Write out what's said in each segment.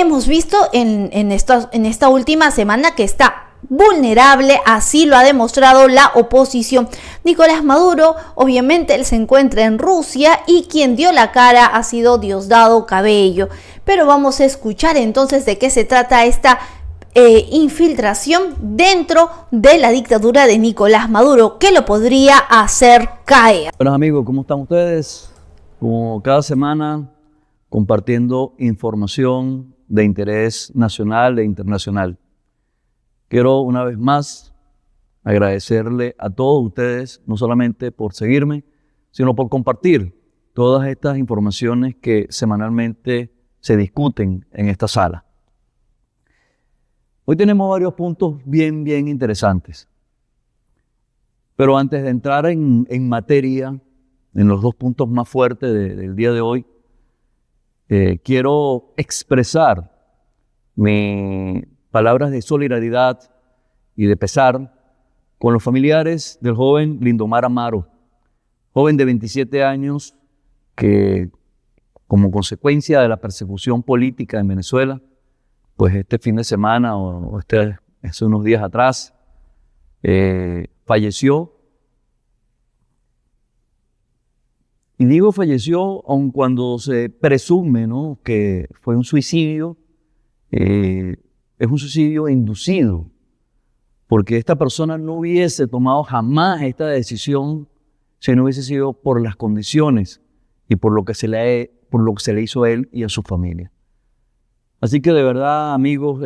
hemos visto en esta última semana que está vulnerable, así lo ha demostrado la oposición. Nicolás Maduro, obviamente él se encuentra en Rusia y quien dio la cara ha sido Diosdado Cabello. Pero vamos a escuchar entonces de qué se trata esta infiltración dentro de la dictadura de Nicolás Maduro, que lo podría hacer caer. Buenos amigos, ¿cómo están ustedes? Como cada semana, compartiendo información de interés nacional e internacional. Quiero una vez más agradecerle a todos ustedes, no solamente por seguirme, sino por compartir todas estas informaciones que semanalmente se discuten en esta sala. Hoy tenemos varios puntos bien interesantes. Pero antes de entrar en materia, en los dos puntos más fuertes del día de hoy, quiero expresar mis palabras de solidaridad y de pesar con los familiares del joven Lindomar Amaro, joven de 27 años que, como consecuencia de la persecución política en Venezuela, pues este fin de semana hace unos días atrás, falleció. Y digo falleció aun cuando se presume, ¿no?, que fue un suicidio. Es un suicidio inducido, porque esta persona no hubiese tomado jamás esta decisión si no hubiese sido por las condiciones y por lo que se le hizo a él y a su familia. Así que de verdad, amigos,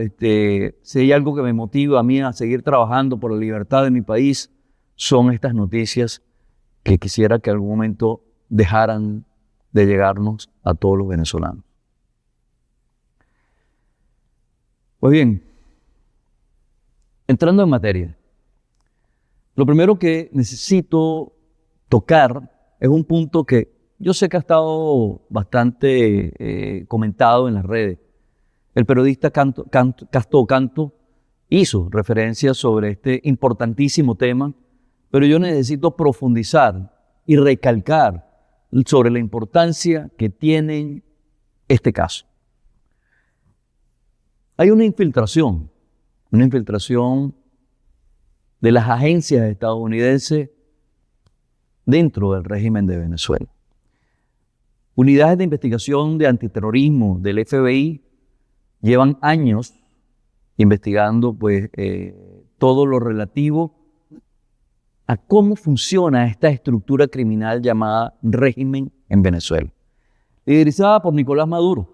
si hay algo que me motiva a mí a seguir trabajando por la libertad de mi país, son estas noticias que quisiera que en algún momento dejaran de llegarnos a todos los venezolanos. Pues bien, entrando en materia, lo primero que necesito tocar es un punto que yo sé que ha estado bastante comentado en las redes. El periodista Casto Canto hizo referencia sobre este importantísimo tema, pero yo necesito profundizar y recalcar sobre la importancia que tiene este caso. Hay una infiltración de las agencias estadounidenses dentro del régimen de Venezuela. Unidades de investigación de antiterrorismo del FBI llevan años investigando todo lo relativo a cómo funciona esta estructura criminal llamada régimen en Venezuela, liderizada por Nicolás Maduro.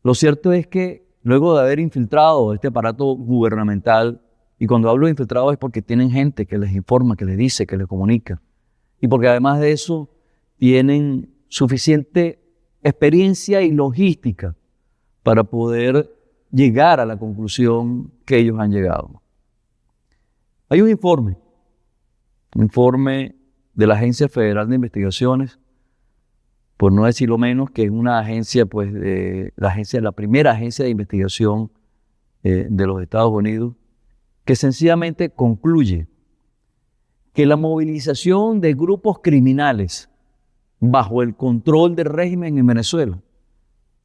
Lo cierto es que luego de haber infiltrado este aparato gubernamental, y cuando hablo de infiltrado es porque tienen gente que les informa, que les dice, que les comunica, y porque además de eso tienen suficiente experiencia y logística para poder llegar a la conclusión que ellos han llegado. Hay un informe de la Agencia Federal de Investigaciones, por no decirlo menos, que es una agencia, la primera agencia de investigación de los Estados Unidos, que sencillamente concluye que la movilización de grupos criminales bajo el control del régimen en Venezuela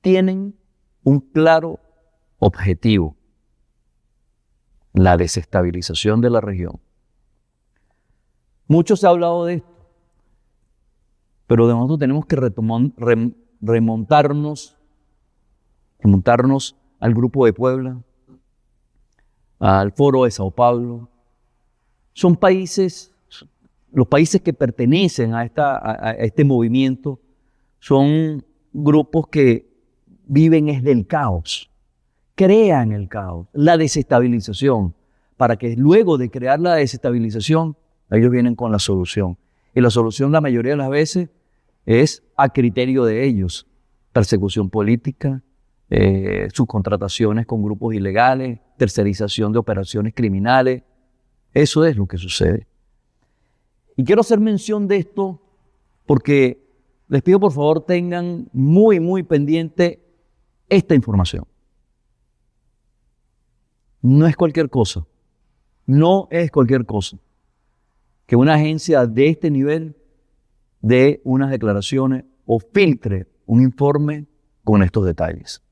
tienen un claro objetivo: la desestabilización de la región. Mucho se ha hablado de esto, pero de nosotros tenemos que remontarnos al Grupo de Puebla, al Foro de Sao Paulo. Son países, los países que pertenecen a este movimiento, son grupos que viven desde el caos, crean el caos, la desestabilización, para que luego de crear la desestabilización, ellos vienen con la solución. Y la solución la mayoría de las veces es a criterio de ellos: persecución política, subcontrataciones con grupos ilegales, tercerización de operaciones criminales. Eso es lo que sucede. Y quiero hacer mención de esto porque les pido por favor tengan muy pendiente esta información. No es cualquier cosa que una agencia de este nivel dé unas declaraciones o filtre un informe con estos detalles.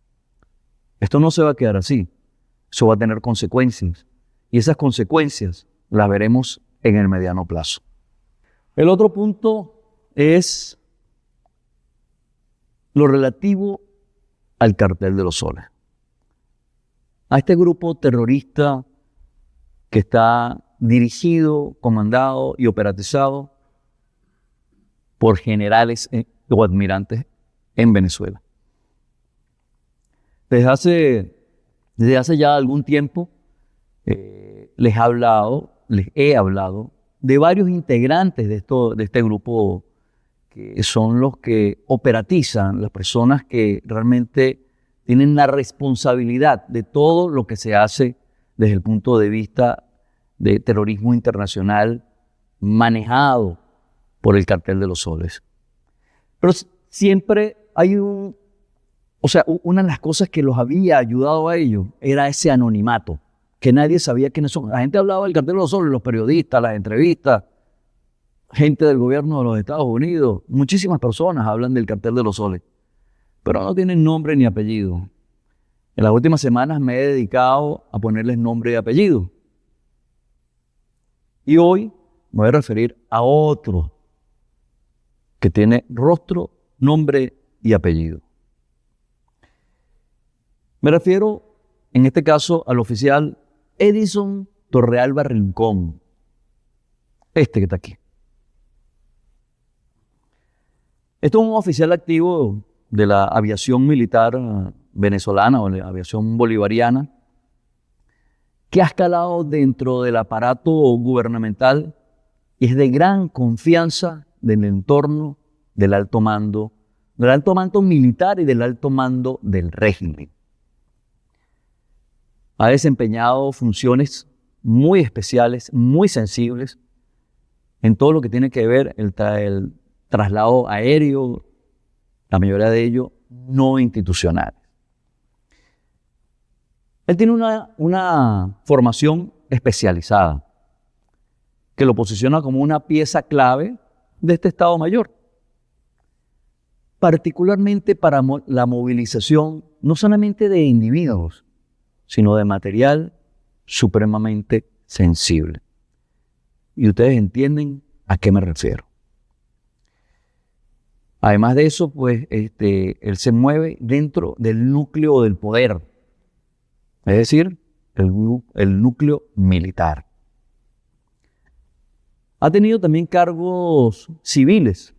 Esto no se va a quedar así. Eso va a tener consecuencias. Y esas consecuencias las veremos en el mediano plazo. El otro punto es lo relativo al Cartel de los Soles. A este grupo terrorista que está dirigido, comandado y operatizado por generales o admirantes en Venezuela. Desde hace ya algún tiempo les he hablado de varios integrantes de este grupo que son los que operatizan, las personas que realmente tienen la responsabilidad de todo lo que se hace desde el punto de vista de terrorismo internacional manejado por el Cartel de los Soles. Pero siempre hay una de las cosas que los había ayudado a ellos era ese anonimato, que nadie sabía quiénes son. La gente hablaba del Cartel de los Soles, los periodistas, las entrevistas, gente del gobierno de los Estados Unidos, muchísimas personas hablan del Cartel de los Soles, pero no tienen nombre ni apellido. En las últimas semanas me he dedicado a ponerles nombre y apellido. Y hoy me voy a referir a otro que tiene rostro, nombre y apellido. Me refiero, en este caso, al oficial Edison Torrealba Rincón, este que está aquí. Esto es un oficial activo de la aviación militar venezolana o la aviación bolivariana que ha escalado dentro del aparato gubernamental y es de gran confianza del entorno del alto mando militar y del alto mando del régimen. Ha desempeñado funciones muy especiales, muy sensibles en todo lo que tiene que ver el traslado aéreo, la mayoría de ellos no institucionales. Él tiene una formación especializada que lo posiciona como una pieza clave de este Estado Mayor, particularmente para la movilización no solamente de individuos, sino de material supremamente sensible. Y ustedes entienden a qué me refiero. Además de eso, pues, él se mueve dentro del núcleo del poder, es decir, el núcleo militar. Ha tenido también cargos civiles,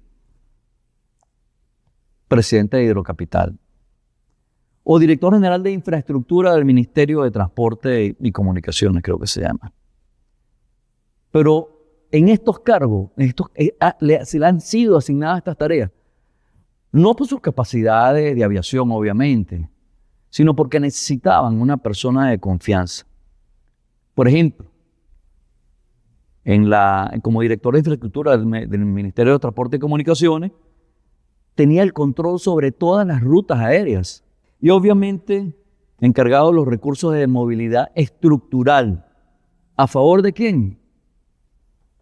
presidente de Hidrocapital, o director general de infraestructura del Ministerio de Transporte y Comunicaciones, creo que se llama. Pero en estos cargos, se le han sido asignadas estas tareas, no por sus capacidades de aviación, obviamente, sino porque necesitaban una persona de confianza. Por ejemplo, como director de infraestructura del Ministerio de Transporte y Comunicaciones, tenía el control sobre todas las rutas aéreas y obviamente encargado de los recursos de movilidad estructural. ¿A favor de quién?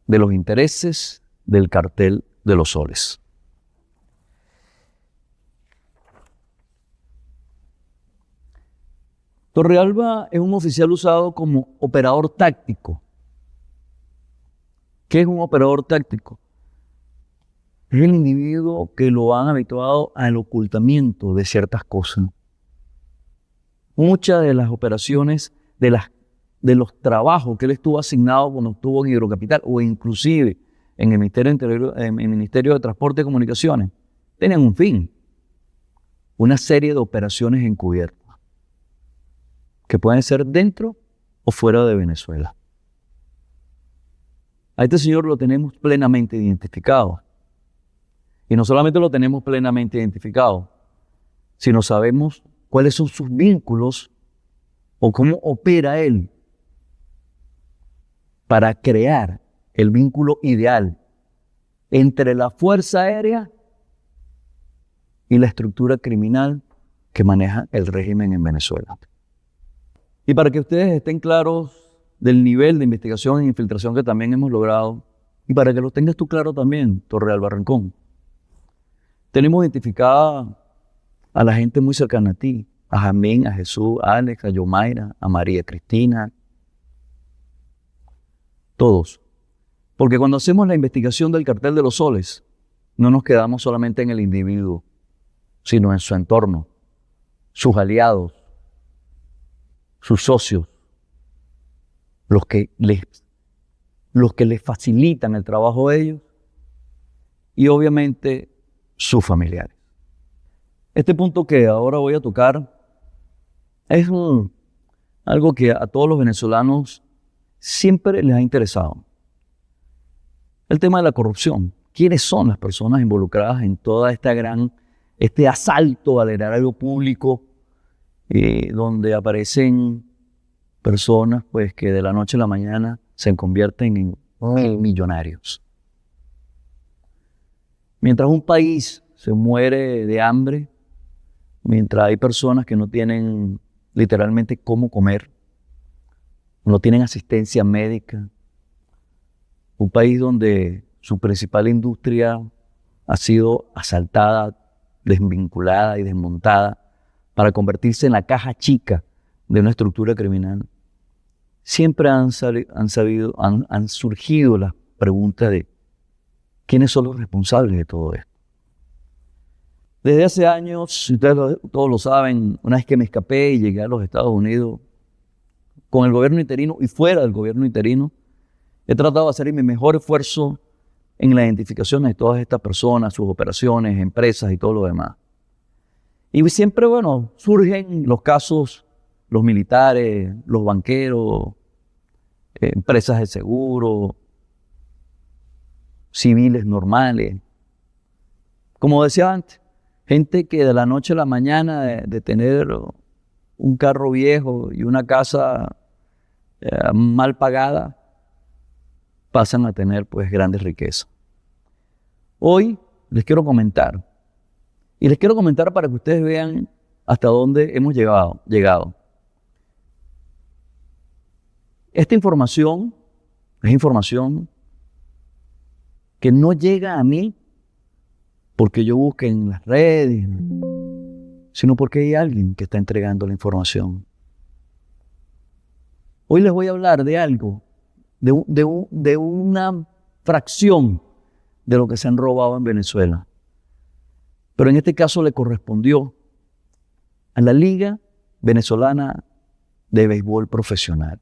De los intereses del Cartel de los Soles. Torrealba es un oficial usado como operador táctico. ¿Qué es un operador táctico? Es el individuo que lo han habituado al ocultamiento de ciertas cosas. Muchas de las operaciones, de los trabajos que él estuvo asignado cuando estuvo en Hidrocapital o inclusive en el Ministerio de Transporte y Comunicaciones, tenían un fin, una serie de operaciones encubiertas que pueden ser dentro o fuera de Venezuela. A este señor lo tenemos plenamente identificado. Y no solamente lo tenemos plenamente identificado, sino sabemos cuáles son sus vínculos o cómo opera él para crear el vínculo ideal entre la Fuerza Aérea y la estructura criminal que maneja el régimen en Venezuela. Y para que ustedes estén claros del nivel de investigación e infiltración que también hemos logrado, y para que lo tengas tú claro también, Torrealba Rincón, tenemos identificada a la gente muy cercana a ti, a Jamín, a Jesús, a Alex, a Yomaira, a María Cristina, todos. Porque cuando hacemos la investigación del Cartel de los Soles, no nos quedamos solamente en el individuo, sino en su entorno, sus aliados, sus socios, los que les facilitan el trabajo de ellos y obviamente sus familiares. Este punto que ahora voy a tocar es algo que a todos los venezolanos siempre les ha interesado. El tema de la corrupción. ¿Quiénes son las personas involucradas en toda este asalto al erario público, donde aparecen personas pues, que de la noche a la mañana se convierten en millonarios? Mientras un país se muere de hambre, mientras hay personas que no tienen literalmente cómo comer, no tienen asistencia médica, un país donde su principal industria ha sido asaltada, desvinculada y desmontada para convertirse en la caja chica de una estructura criminal, siempre han surgido las preguntas de quiénes son los responsables de todo esto. Desde hace años, ustedes todos lo saben, una vez que me escapé y llegué a los Estados Unidos, con el gobierno interino y fuera del gobierno interino, he tratado de hacer mi mejor esfuerzo en la identificación de todas estas personas, sus operaciones, empresas y todo lo demás. Y siempre, surgen los casos, los militares, los banqueros, empresas de seguro, civiles normales. Como decía antes, gente que de la noche a la mañana de tener un carro viejo y una casa mal pagada, pasan a tener pues grandes riquezas. Hoy les quiero comentar, y les quiero comentar para que ustedes vean hasta dónde hemos llegado. Esta información es información que no llega a mí porque yo busque en las redes, sino porque hay alguien que está entregando la información. Hoy les voy a hablar de algo, de una fracción de lo que se han robado en Venezuela. Pero en este caso le correspondió a la Liga Venezolana de Béisbol Profesional.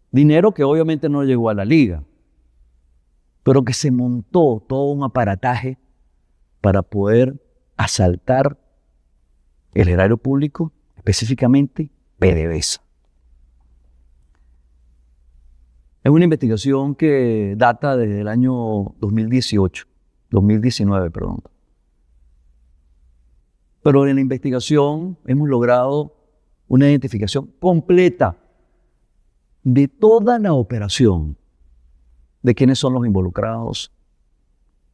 Dinero que obviamente no llegó a la liga, pero que se montó todo un aparataje para poder asaltar el erario público, específicamente PDVSA. Es una investigación que data desde el año 2019. Pero en la investigación hemos logrado una identificación completa de toda la operación, de quiénes son los involucrados,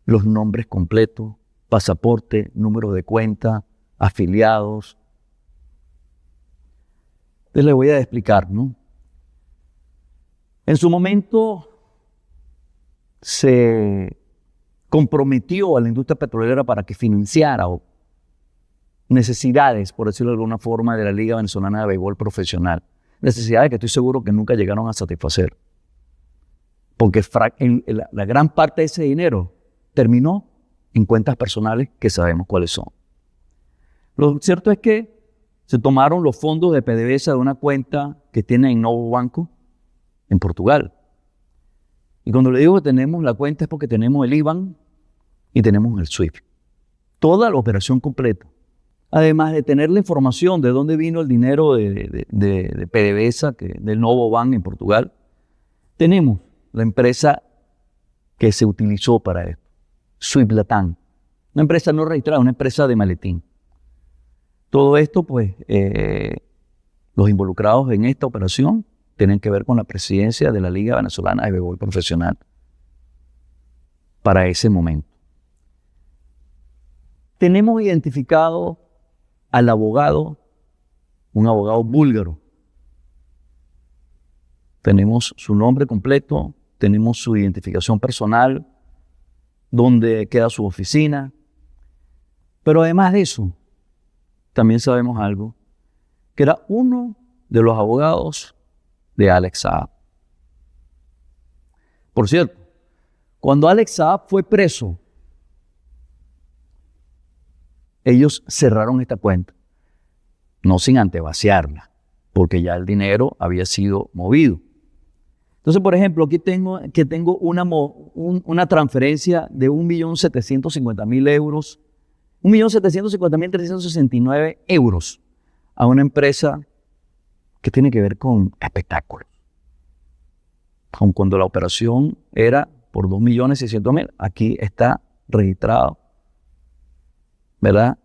los nombres completos, pasaporte, número de cuenta, afiliados. Entonces les voy a explicar, ¿no? En su momento se comprometió a la industria petrolera para que financiara necesidades, por decirlo de alguna forma, de la Liga Venezolana de Béisbol Profesional. Necesidades que estoy seguro que nunca llegaron a satisfacer. Porque la gran parte de ese dinero terminó en cuentas personales que sabemos cuáles son. Lo cierto es que se tomaron los fondos de PDVSA de una cuenta que tiene en Novo Banco, en Portugal. Y cuando le digo que tenemos la cuenta es porque tenemos el IBAN y tenemos el SWIFT. Toda la operación completa. Además de tener la información de dónde vino el dinero de PDVSA, del Novo Banco en Portugal, tenemos la empresa que se utilizó para esto, SWIFT Latam. Una empresa no registrada, una empresa de maletín. Todo esto, pues, los involucrados en esta operación tienen que ver con la presidencia de la Liga Venezolana de Béisbol Profesional para ese momento. Tenemos identificado al abogado, un abogado búlgaro. Tenemos su nombre completo, tenemos su identificación personal, dónde queda su oficina, Pero además de eso, también sabemos algo, que era uno de los abogados de Alex Saab. Por cierto, cuando Alex Saab fue preso, ellos cerraron esta cuenta, no sin antes vaciarla, porque ya el dinero había sido movido. Entonces, por ejemplo, aquí tengo una transferencia de 1.750.000 euros, 1.750.369 euros a una empresa que tiene que ver con espectáculos. Aun cuando la operación era por 2.600.000, aquí está registrado, ¿verdad?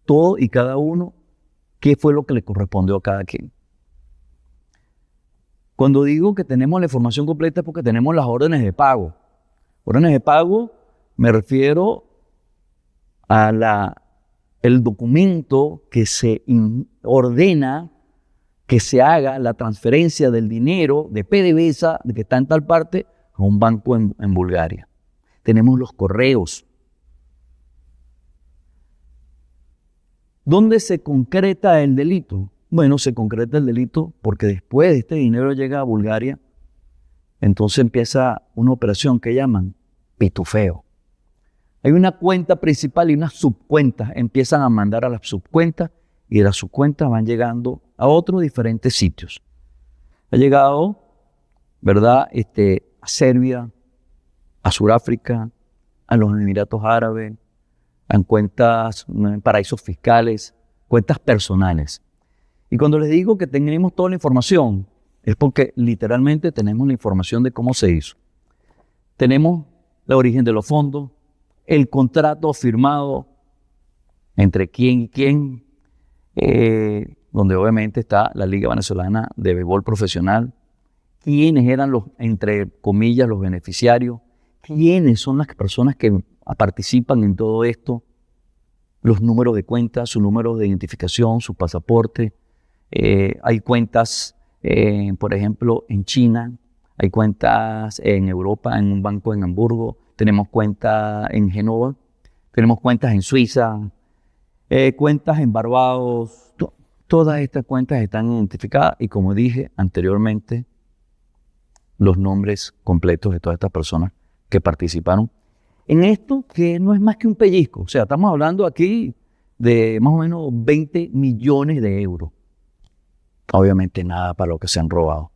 Todo y cada uno, qué fue lo que le correspondió a cada quien. Cuando digo que tenemos la información completa es porque tenemos las órdenes de pago. Órdenes de pago me refiero a el documento que se ordena que se haga la transferencia del dinero de PDVSA, de que está en tal parte, a un banco en Bulgaria. Tenemos los correos. ¿Dónde se concreta el delito? Bueno, se concreta el delito porque después de este dinero llega a Bulgaria, entonces empieza una operación que llaman pitufeo. Hay una cuenta principal y unas subcuentas. Empiezan a mandar a las subcuentas y de las subcuentas van llegando a otros diferentes sitios. Ha llegado, ¿verdad?, a Serbia, a Sudáfrica, a los Emiratos Árabes, en cuentas, en paraísos fiscales, cuentas personales. Y cuando les digo que tenemos toda la información, es porque literalmente tenemos la información de cómo se hizo. Tenemos el origen de los fondos, el contrato firmado entre quién y quién, donde obviamente está la Liga Venezolana de Béisbol Profesional, quiénes eran los, entre comillas, los beneficiarios, quiénes son las personas que participan en todo esto, los números de cuenta, su número de identificación, su pasaporte. Hay cuentas, por ejemplo, en China, hay cuentas en Europa, en un banco en Hamburgo, tenemos cuentas en Génova, tenemos cuentas en Suiza, cuentas en Barbados. Todas estas cuentas están identificadas y, como dije anteriormente, los nombres completos de todas estas personas que participaron en esto, que no es más que un pellizco. O sea, estamos hablando aquí de más o menos 20 millones de euros. Obviamente nada para lo que se han robado.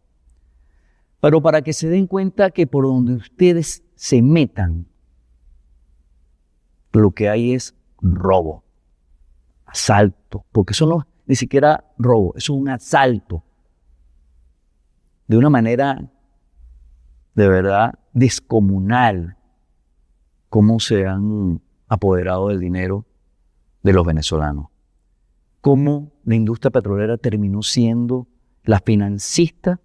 Pero para que se den cuenta que por donde ustedes se metan, lo que hay es robo, asalto, porque eso no es ni siquiera robo, eso es un asalto. De una manera de verdad descomunal, cómo se han apoderado del dinero de los venezolanos. Cómo la industria petrolera terminó siendo la financista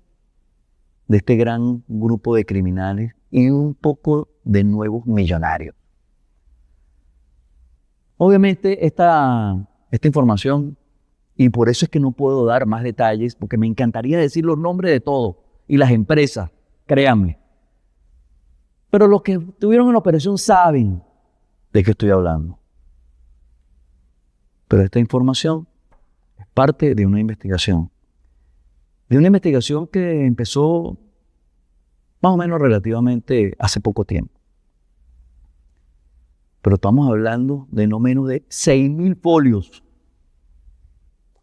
de este gran grupo de criminales y un poco de nuevos millonarios. Obviamente esta información, y por eso es que no puedo dar más detalles, porque me encantaría decir los nombres de todos y las empresas, créanme. Pero los que estuvieron en la operación saben de qué estoy hablando. Pero esta información es parte de una investigación. De una investigación que empezó más o menos relativamente hace poco tiempo. Pero estamos hablando de no menos de 6.000 folios.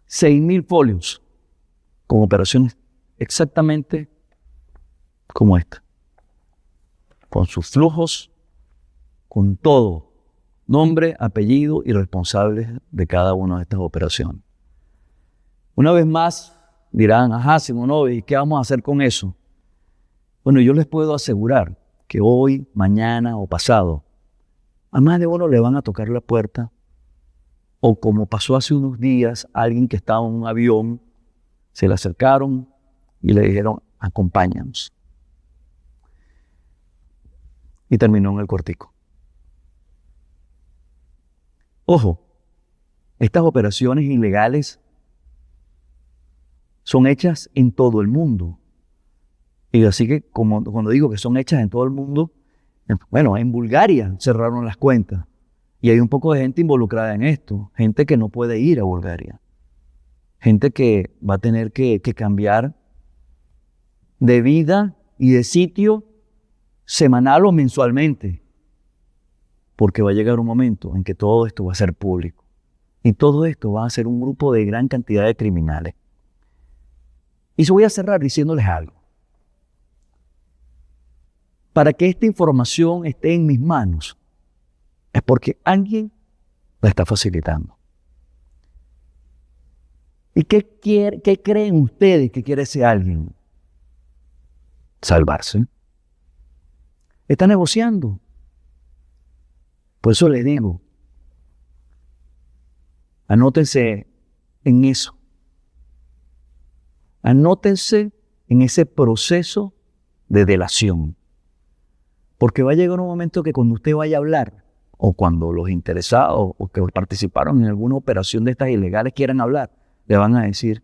6.000 folios con operaciones exactamente como esta. Con sus flujos, con todo. Nombre, apellido y responsables de cada una de estas operaciones. Una vez más dirán, ajá, Simonovic, ¿y qué vamos a hacer con eso? Bueno, yo les puedo asegurar que hoy, mañana o pasado, a más de uno le van a tocar la puerta, o como pasó hace unos días, alguien que estaba en un avión, se le acercaron y le dijeron, acompáñanos. Y terminó en el Cortico. Ojo, estas operaciones ilegales son hechas en todo el mundo. Y así que cuando digo que son hechas en todo el mundo, bueno, en Bulgaria cerraron las cuentas. Y hay un poco de gente involucrada en esto, gente que no puede ir a Bulgaria, gente que va a tener que cambiar de vida y de sitio semanal o mensualmente, porque va a llegar un momento en que todo esto va a ser público y todo esto va a ser un grupo de gran cantidad de criminales. Y yo voy a cerrar diciéndoles algo. Para que esta información esté en mis manos, es porque alguien la está facilitando. ¿Y qué creen ustedes que quiere ese alguien? Salvarse. Está negociando. Por eso les digo, anótense en eso. Anótense en ese proceso de delación. Porque va a llegar un momento que cuando usted vaya a hablar, o cuando los interesados o que participaron en alguna operación de estas ilegales quieran hablar, le van a decir,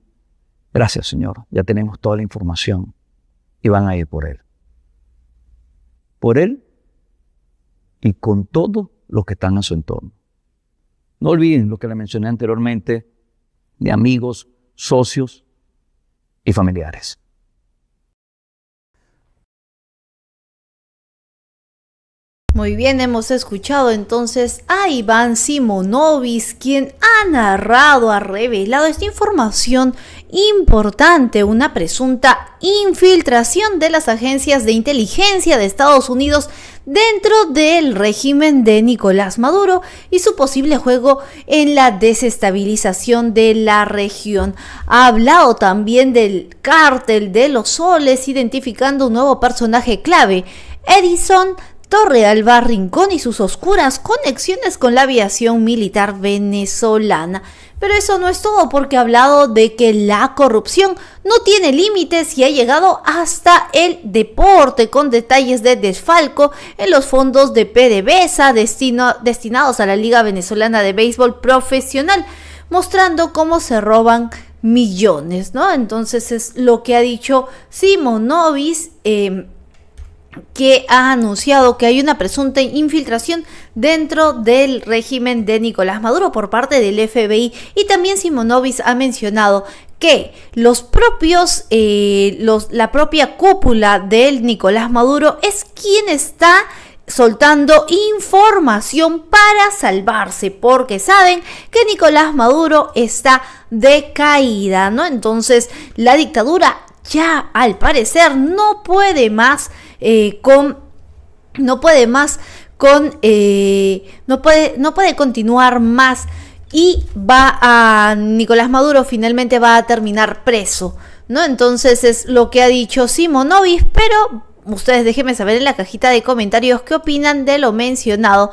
gracias señor, ya tenemos toda la información, y van a ir por él. Por él y con todos los que están a su entorno. No olviden lo que le mencioné anteriormente de amigos, socios y familiares. Muy bien, hemos escuchado entonces a Iván Simonovic, quien ha narrado, ha revelado esta información importante, una presunta infiltración de las agencias de inteligencia de Estados Unidos dentro del régimen de Nicolás Maduro y su posible juego en la desestabilización de la región. Ha hablado también del cártel de los soles, identificando un nuevo personaje clave, Edison Torrealba Rincón, y sus oscuras conexiones con la aviación militar venezolana. Pero eso no es todo, porque ha hablado de que la corrupción no tiene límites y ha llegado hasta el deporte, con detalles de desfalco en los fondos de PDVSA destinados a la Liga Venezolana de Béisbol Profesional, mostrando cómo se roban millones, ¿no? Entonces es lo que ha dicho Simonovic, que ha anunciado que hay una presunta infiltración dentro del régimen de Nicolás Maduro por parte del FBI. Y también Simonovic ha mencionado que la propia cúpula del Nicolás Maduro es quien está soltando información para salvarse, porque saben que Nicolás Maduro está de caída, ¿no? Entonces la dictadura ya al parecer no puede continuar más, y Nicolás Maduro finalmente va a terminar preso, ¿no? Entonces es lo que ha dicho Simonovic, pero ustedes déjenme saber en la cajita de comentarios qué opinan de lo mencionado.